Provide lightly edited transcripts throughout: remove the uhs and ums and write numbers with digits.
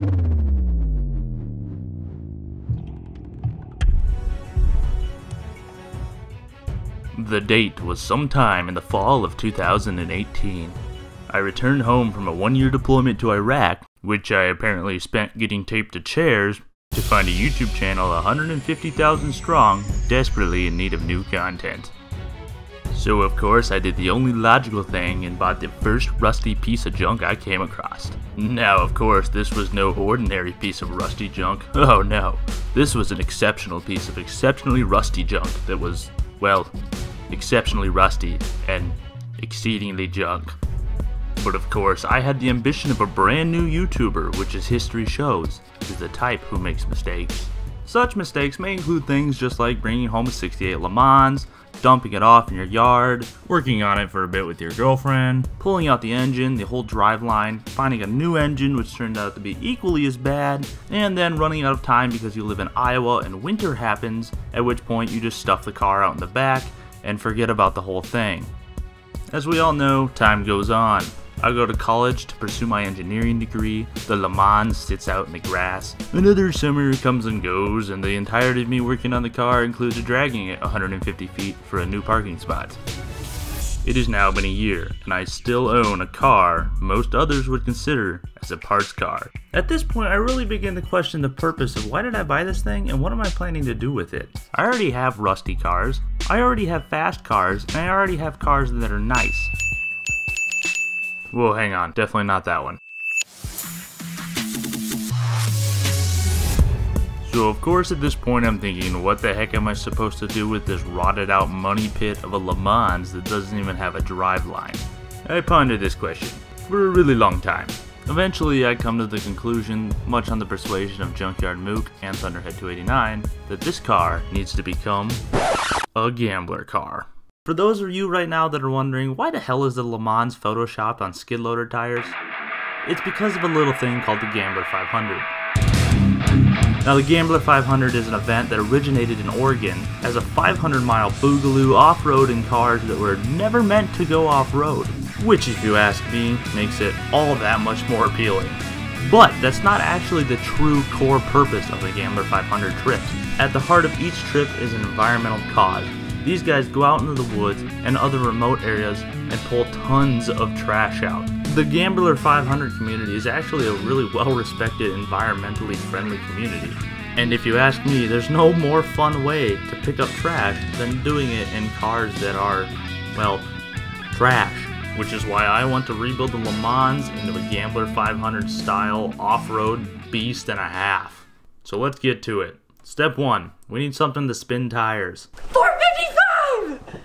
The date was sometime in the fall of 2018. I returned home from a one-year deployment to Iraq, which I apparently spent getting taped to chairs, to find a YouTube channel 150,000 strong, desperately in need of new content. So of course I did the only logical thing and bought the first rusty piece of junk I came across. Now of course this was no ordinary piece of rusty junk. Oh no, this was an exceptional piece of exceptionally rusty junk that was, well, exceptionally rusty and exceedingly junk. But of course I had the ambition of a brand new YouTuber, which as history shows, is the type who makes mistakes. Such mistakes may include things just like bringing home a 68 LeMans, dumping it off in your yard, working on it for a bit with your girlfriend, pulling out the engine, the whole driveline, finding a new engine which turned out to be equally as bad, and then running out of time because you live in Iowa and winter happens, at which point you just stuff the car out in the back and forget about the whole thing. As we all know, time goes on. I go to college to pursue my engineering degree, the LeMans sits out in the grass, another summer comes and goes, and the entirety of me working on the car includes dragging it 150 feet for a new parking spot. It has now been a year, and I still own a car most others would consider as a parts car. At this point, I really begin to question the purpose of why did I buy this thing and what am I planning to do with it? I already have rusty cars, I already have fast cars, and I already have cars that are nice. Whoa, hang on, definitely not that one. So of course at this point I'm thinking, what the heck am I supposed to do with this rotted out money pit of a LeMans that doesn't even have a driveline? I pondered this question for a really long time. Eventually I come to the conclusion, much on the persuasion of Junkyard Mook and Thunderhead 289, that this car needs to become a gambler car. For those of you right now that are wondering, why the hell is the LeMans photoshopped on skid loader tires? It's because of a little thing called the Gambler 500. Now the Gambler 500 is an event that originated in Oregon as a 500-mile boogaloo off-roading cars that were never meant to go off-road, which if you ask me, makes it all that much more appealing. But that's not actually the true core purpose of the Gambler 500 trips. At the heart of each trip is an environmental cause. These guys go out into the woods and other remote areas and pull tons of trash out. The Gambler 500 community is actually a really well-respected, environmentally friendly community. And if you ask me, there's no more fun way to pick up trash than doing it in cars that are, well, trash. Which is why I want to rebuild the LeMans into a Gambler 500 style off-road beast and a half. So let's get to it. Step 1, we need something to spin tires. 455!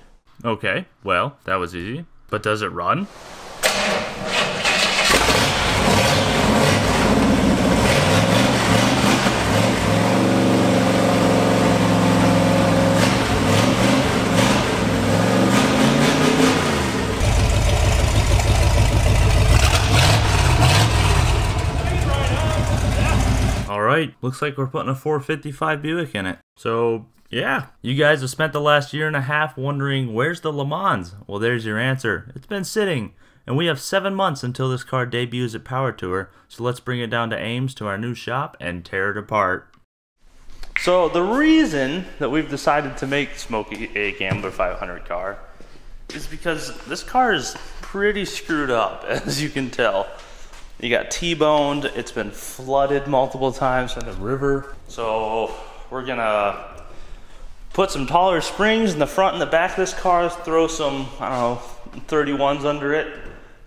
Okay, well, that was easy. But does it run? Alright, looks like we're putting a 455 Buick in it. So, yeah. You guys have spent the last year and a half wondering, where's the LeMans? Well, there's your answer. It's been sitting. And we have 7 months until this car debuts at Power Tour. So let's bring it down to Ames to our new shop and tear it apart. So the reason that we've decided to make Smokey a Gambler 500 car is because this car is pretty screwed up, as you can tell. You got T-boned, it's been flooded multiple times in the river. So we're gonna put some taller springs in the front and the back of this car, throw some, I don't know, 31s under it,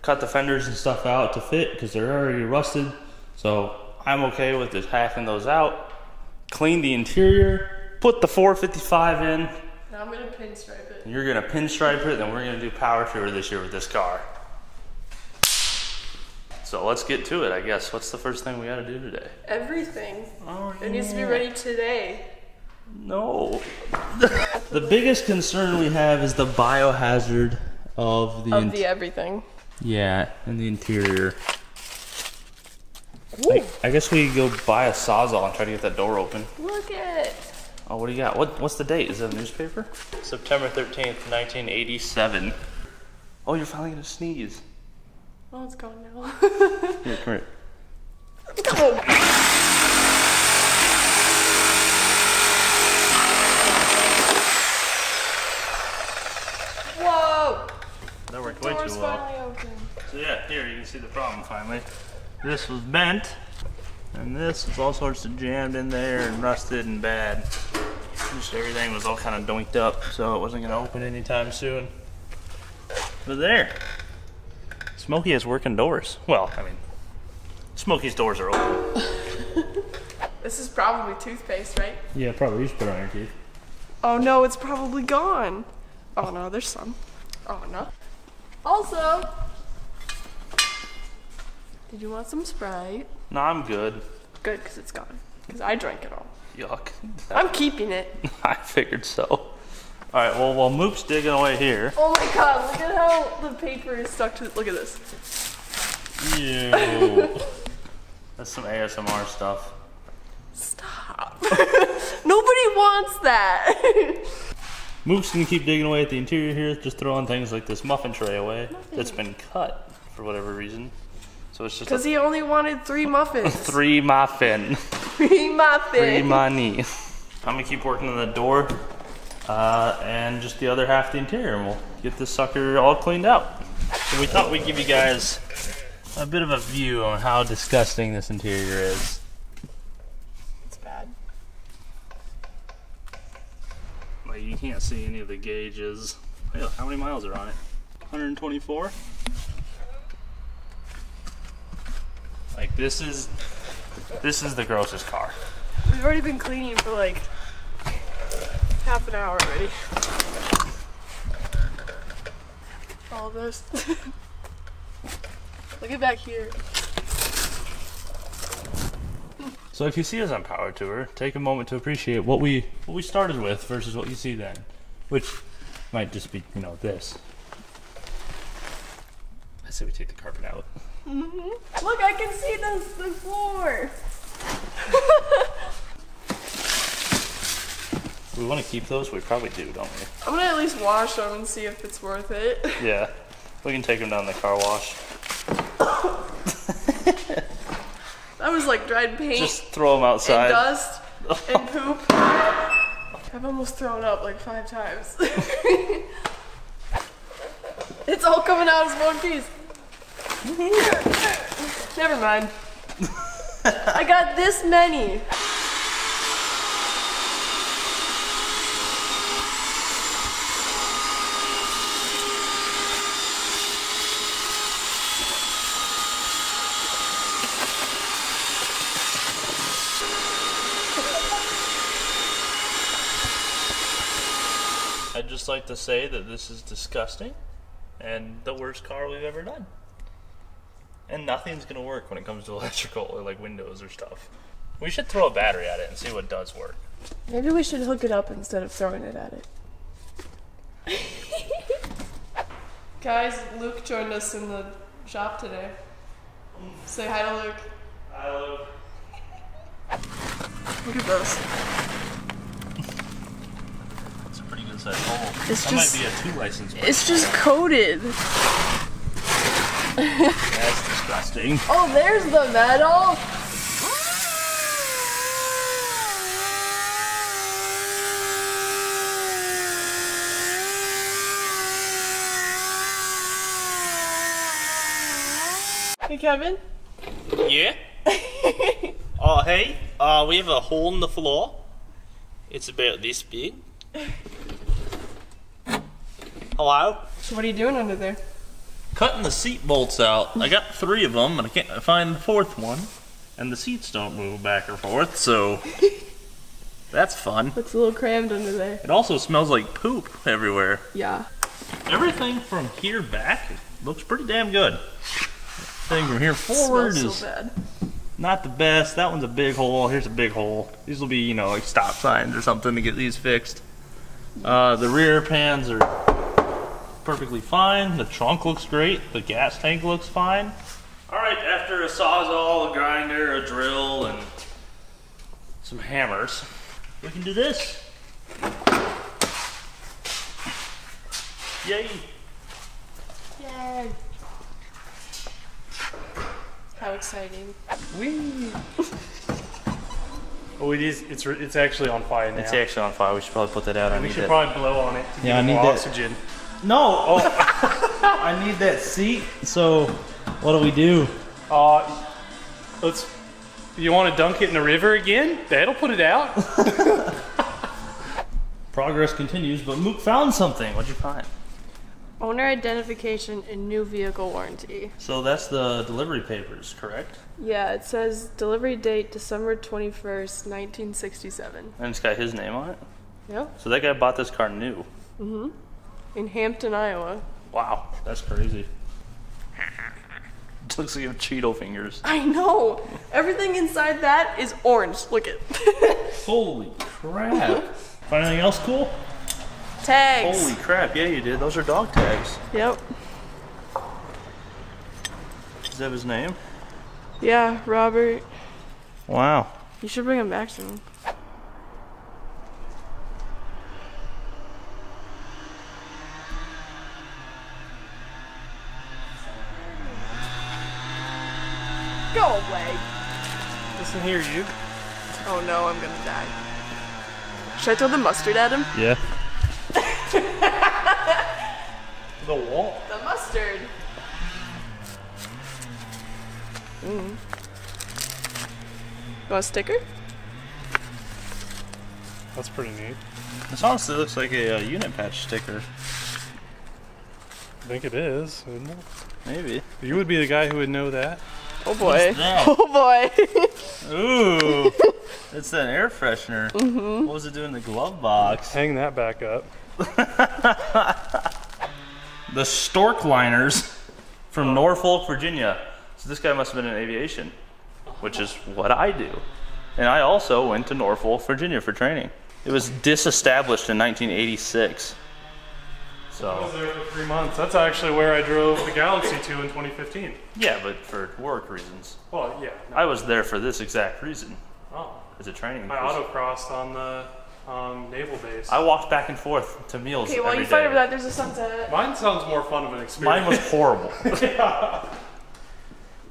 cut the fenders and stuff out to fit because they're already rusted. So I'm okay with just hacking those out, clean the interior, put the 455 in. Now I'm gonna pinstripe it. You're gonna pinstripe it, then we're gonna do Power Tour this year with this car. So let's get to it, I guess. What's the first thing we gotta do today? Everything. Oh, yeah. It needs to be ready today. No. The biggest concern we have is the biohazard of the everything. Yeah, and the interior. I guess we could go buy a Sawzall and try to get that door open. Look at it. Oh, what do you got? What's the date? Is it a newspaper? September 13th, 1987. Oh, you're finally gonna sneeze. Oh, it's gone now. Here, come here. Oh. Whoa! That worked The way door's too well. finally open. So yeah, here you can see the problem finally. This was bent, and this was all sorts of jammed in there and rusted and bad. Just everything was all kind of doinked up, so it wasn't gonna open anytime soon. But there, Smokey has working doors. Well, I mean, Smokey's doors are open. This is probably toothpaste, right? Yeah, probably. You should put it on your teeth. Oh no, it's probably gone. Oh no, there's some. Oh no. Also, did you want some Sprite? No, I'm good. Good, because it's gone. Because I drank it all. Yuck. I'm keeping it. I figured so. Alright, well, while Mook's digging away here. Oh my god, look at how the paper is stuck to it. Look at this. Ew. That's some ASMR stuff. Stop. Nobody wants that. Mook's gonna keep digging away at the interior here, just throwing things like this muffin tray away that's been cut for whatever reason. So it's just Because he only wanted 3 muffins. 3 muffin. 3 muffins. 3 money. I'm gonna keep working on the door and just the other half of the interior, and we'll get this sucker all cleaned out. So we thought we'd give you guys a bit of a view on how disgusting this interior is. It's bad. Like, you can't see any of the gauges. Hey, how many miles are on it? 124? Like, this is the grossest car. We've already been cleaning for like half an hour already. All this. Look at back here. So if you see us on Power Tour, take a moment to appreciate what we started with versus what you see then, which might just be, you know, this. I say we take the carpet out. Mm-hmm. Look, I can see the floor. We want to keep those? We probably do, don't we? I'm gonna at least wash them and see if it's worth it. Yeah. We can take them down the car wash. That was like dried paint. Just throw them outside. And dust and poop. I've almost thrown up like 5 times. It's all coming out as one piece. Never mind. I got this many. I'd just like to say that this is disgusting and the worst car we've ever done. And nothing's gonna work when it comes to electrical or like windows or stuff. We should throw a battery at it and see what does work. Maybe we should hook it up instead of throwing it at it. Guys, Luke joined us in the shop today. Say hi to Luke. Hi, Luke. Look at this. It's a pretty good sized hole. It's that just, might be a 2 license plate. It's just coated. That's disgusting. Oh, there's the metal. Hey, Kevin. Yeah? Hey, we have a hole in the floor. It's about this big. Hello? So what are you doing under there? Cutting the seat bolts out. I got 3 of them, and I can't find the 4th one. And the seats don't move back or forth, so that's fun. It's a little crammed under there. It also smells like poop everywhere. Yeah. Everything from here back looks pretty damn good. Everything from here forward Smells is so bad. not the best. That one's a big hole. Here's a big hole. These will be, you know, like stop signs or something to get these fixed. The rear pans are perfectly fine. The trunk looks great. The gas tank looks fine. Alright, after a sawzall, a grinder, a drill, and some hammers, we can do this. Yay! Yay. How exciting. Whee! Oh, it is. It's actually on fire now. It's actually on fire. We should probably put that out. We should probably blow on it to Yeah, I give it need more that. oxygen. No! Oh. I need that seat. So, what do we do? You want to dunk it in the river again? That'll put it out. Progress continues, but Mook found something. What'd you find? Owner identification and new vehicle warranty. So that's the delivery papers, correct? Yeah, it says delivery date December 21st, 1967. And it's got his name on it? Yep. So that guy bought this car new. Mm-hmm. In Hampton, Iowa. Wow, that's crazy. It looks like you have Cheeto fingers. I know! Everything inside that is orange. Look it. Holy crap. Find anything else cool? Tags. Holy crap, yeah you did. Those are dog tags. Yep. Does that have his name? Yeah, Robert. Wow. You should bring him back soon. Go away. Listen here, you. Oh no, I'm gonna die. Should I throw the mustard at him? Yeah. The wall. The mustard. You want a sticker? That's pretty neat. This honestly looks like a unit patch sticker. I think it is, isn't it? Maybe. You would be the guy who would know that. Oh boy. What's that? Oh boy. Ooh. It's that air freshener. Mm-hmm. What was it doing in the glove box? Hang that back up. The Stork Liners from Norfolk, Virginia. So this guy must have been in aviation, which is what I do. And I also went to Norfolk, Virginia for training. It was disestablished in 1986. So I was there for 3 months. That's actually where I drove the Galaxy to in 2015. yeah, but for work reasons. Well, yeah. No. I was there for this exact reason. Oh. As a training. I autocrossed on the naval base. I walked back and forth to meals Okay, while every you fight day. over that, there's a sunset. Mine sounds more fun of an experience. Mine was horrible.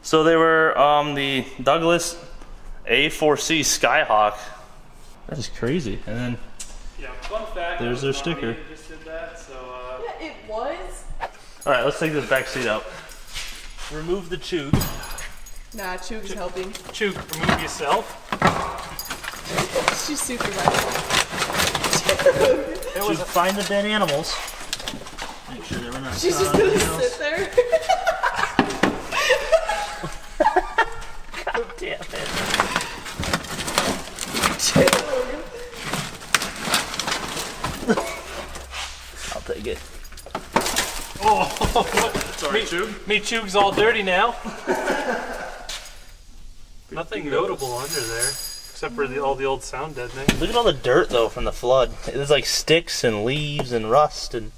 So they were the Douglas A4C Skyhawk. That is crazy. And then Yeah, fun fact. There's that their was not me sticker. that just did that, so Yeah, it was. all right, let's take this back seat out. Remove the tube. Nah, Chug's helping. Chug, remove yourself. She's supervising. It was find the dead animals. Make sure they were not. She's just gonna sit there. God damn it. I'll take it. Oh, Sorry, Chug. me Chug's all dirty now. Nothing notable under there, except for all the old sound deadening. Look at all the dirt though from the flood. There's like sticks and leaves and rust and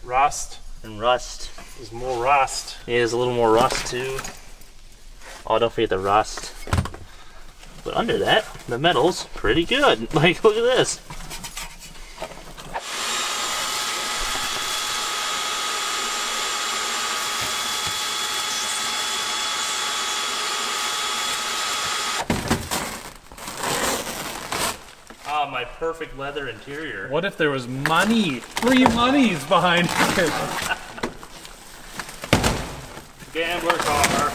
Rust. There's more rust. Yeah, there's a little more rust too. Oh, don't forget the rust. But under that, the metal's pretty good. Like, look at this. Ah, my perfect leather interior. What if there was money? Free monies behind it. Gambler car.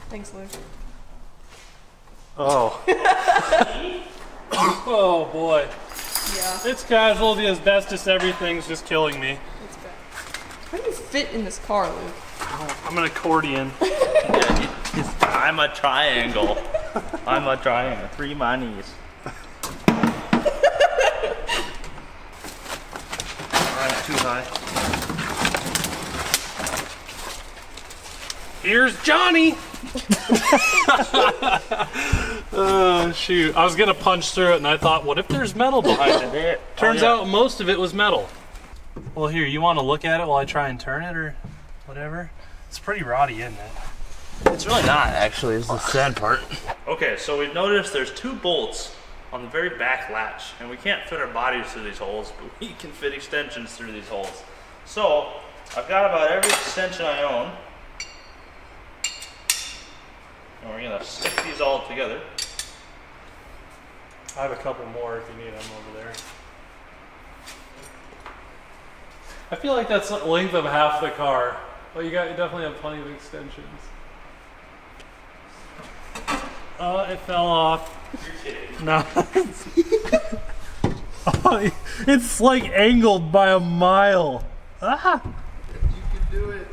Thanks, Luke. Oh. Oh boy. Yeah, It's casualty, asbestos, everything's just killing me. it's bad. How do you fit in this car, Luke? I'm an accordion. I'm a triangle. I'm a triangle. Three monies. Alright, too high. Here's Johnny! Oh, shoot. I was gonna punch through it and I thought, what if there's metal behind it? Turns out most of it was metal. Well, here, you want to look at it while I try and turn it or whatever? It's pretty rotty, isn't it? It's really not, actually, is the sad part. Okay, so we've noticed there's two bolts on the very back latch, and we can't fit our bodies through these holes, but we can fit extensions through these holes. So I've got about every extension I own, and we're gonna stick these all together. I have a couple more if you need them over there. I feel like that's the length of half the car. Well, you definitely have plenty of extensions. It fell off. You're kidding. No. Oh, it's like angled by a mile. Ah! You can do it.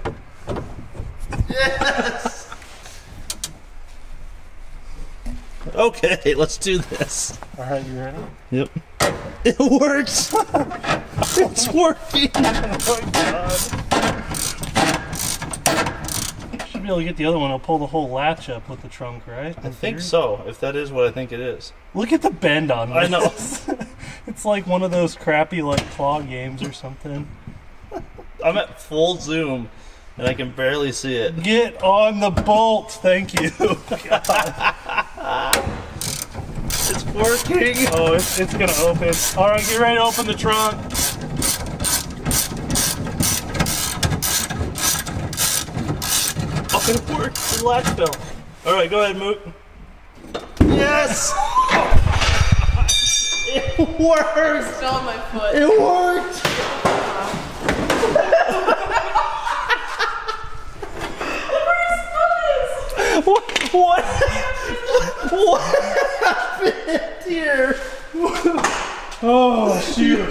Yes! Okay, let's do this. Alright, you ready? Yep. It works! It's working! Oh my god. Should be able to get the other one. I'll pull the whole latch up with the trunk, right? I think so, if that is what I think it is. Look at the bend on this. I know. It's like one of those crappy like claw games or something. I'm at full zoom and I can barely see it. Get on the bolt, thank you. It's working! Oh, it's gonna open. Alright, get ready to open the trunk. Oh, it worked! The latch fell. Alright, go ahead, Mook. Yes! It worked! Still on my foot. It worked! What happened here? Oh shoot.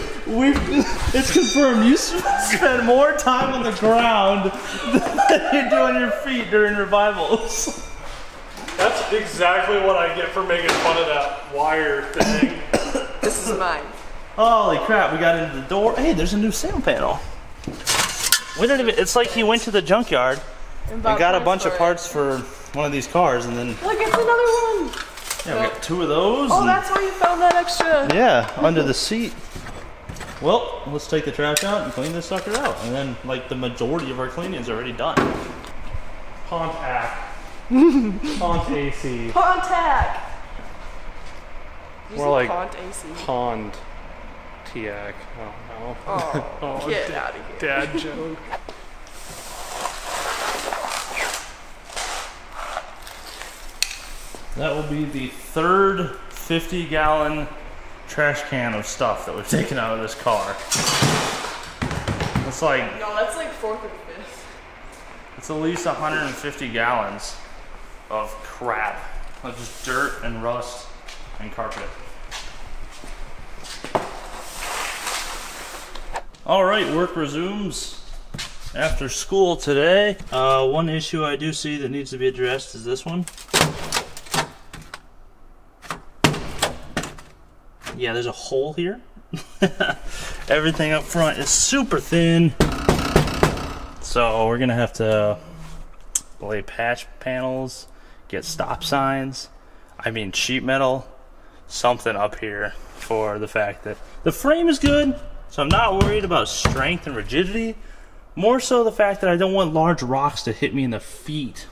It's confirmed. You spend more time on the ground than you do on your feet during revivals. That's exactly what I get for making fun of that wire thing. This is mine. Holy crap, we got into the door. Hey, there's a new sail panel. We didn't even, it's like he went to the junkyard and got a bunch of parts for one of these cars, and then Look, it's another one. yeah, we got two of those. Oh, and- that's why you found that extra. yeah, under the seat. Well, let's take the trash out and clean this sucker out, and then like the majority of our cleaning is already done. Pontac. Pont AC. Pontac. More like Pont AC. Pond Tiac. Oh no. Oh, Oh, get out of here. Dad joke. That will be the third 50-gallon trash can of stuff that we've taken out of this car. It's like, No, that's like fourth or fifth. it's at least 150 gallons of crap. Like just dirt and rust and carpet. All right, work resumes after school today. One issue I do see that needs to be addressed is this one. Yeah, there's a hole here. Everything up front is super thin. So we're gonna have to lay patch panels, get stop signs, I mean sheet metal, something up here for the fact that the frame is good, so I'm not worried about strength and rigidity. More so the fact that I don't want large rocks to hit me in the feet.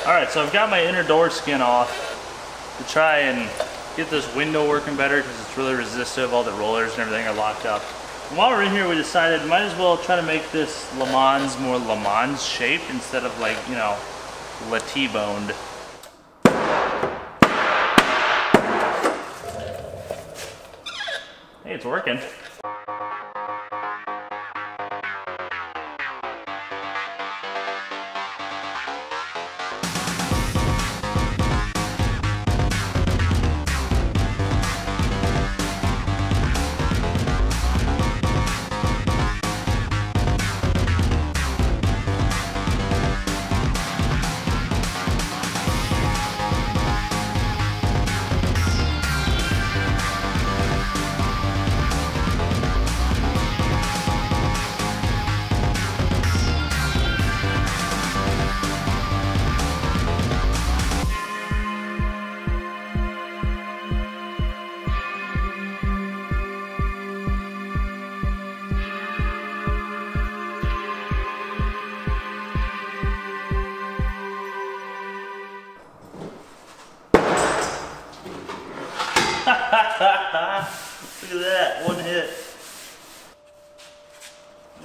Alright, so I've got my inner door skin off to try and get this window working better because it's really resistive. All the rollers and everything are locked up. And while we're in here, we decided might as well try to make this LeMans more LeMans shaped instead of like, you know, La-T-boned. Hey, it's working.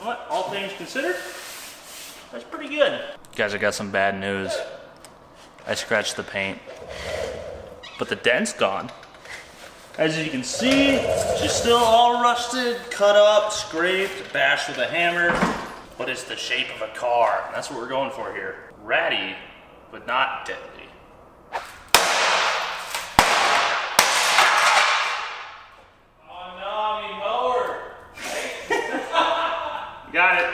know what? All things considered, that's pretty good. Guys, I got some bad news. I scratched the paint, but the dent's gone. As you can see, she's still all rusted, cut up, scraped, bashed with a hammer, but it's the shape of a car. That's what we're going for here. Ratty, but not deadly. Oh no, me mower! Got it.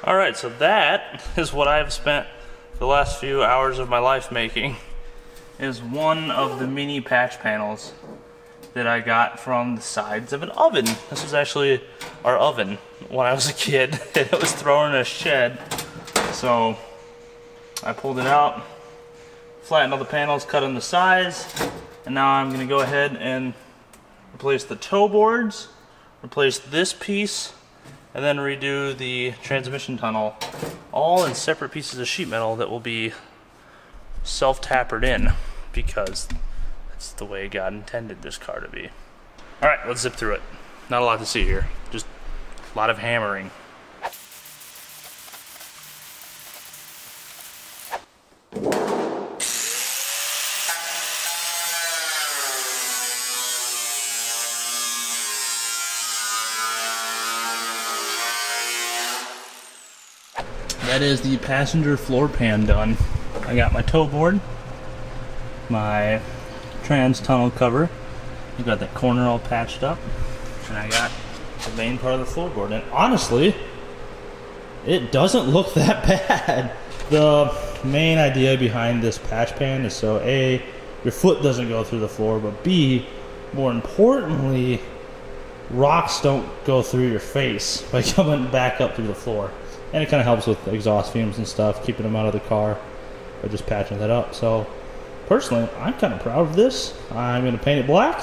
Alright, so that is what I've spent the last few hours of my life making, is one of the mini patch panels that I got from the sides of an oven. This was actually our oven when I was a kid. It was thrown in a shed, so I pulled it out, flattened all the panels, cut them to size, and now I'm going to go ahead and replace the toe boards, replace this piece, and then redo the transmission tunnel, all in separate pieces of sheet metal that will be self-tapered in, because that's the way God intended this car to be. All right, let's zip through it. Not a lot to see here, just a lot of hammering. That is the passenger floor pan done. I got my toe board, my trans tunnel cover, I got that corner all patched up, and I got the main part of the floorboard. And honestly, it doesn't look that bad. The main idea behind this patch pan is so A, your foot doesn't go through the floor, but B, more importantly, rocks don't go through your face by coming back up through the floor. And it kind of helps with exhaust fumes and stuff, keeping them out of the car by just patching that up. So personally, I'm kind of proud of this. I'm going to paint it black,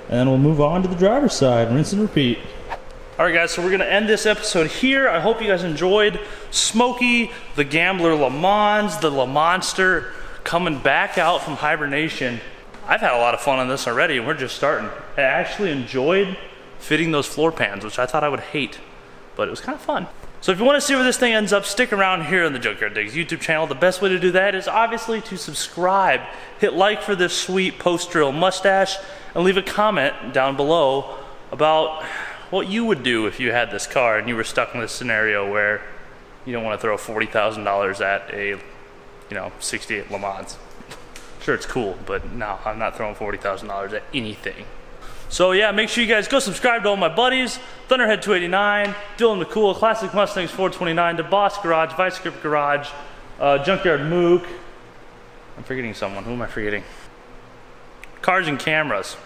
and then we'll move on to the driver's side, rinse and repeat. All right, guys, so we're going to end this episode here. I hope you guys enjoyed Smokey, the Gambler LeMans, the LeMonster coming back out from hibernation. I've had a lot of fun on this already, and we're just starting. I actually enjoyed fitting those floor pans, which I thought I would hate, but it was kind of fun. So if you want to see where this thing ends up, stick around here on the Junkyard Digs YouTube channel. The best way to do that is obviously to subscribe, hit like for this sweet post-drill mustache, and leave a comment down below about what you would do if you had this car and you were stuck in this scenario where you don't want to throw $40,000 at a, 68 LeMans. Sure, it's cool, but no, I'm not throwing $40,000 at anything. So yeah, make sure you guys go subscribe to all my buddies. Thunderhead 289, Dylan McCool, Classic Mustangs 429, Deboss Garage, Vice Grip Garage, Junkyard Mook. I'm forgetting someone. Who am I forgetting? Cars and Cameras.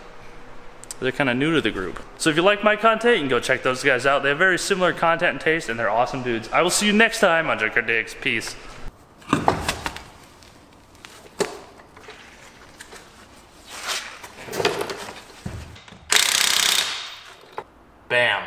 They're kind of new to the group. So if you like my content, you can go check those guys out. They have very similar content and taste, and they're awesome dudes. I will see you next time on Junkyard Digs. Peace. Bam.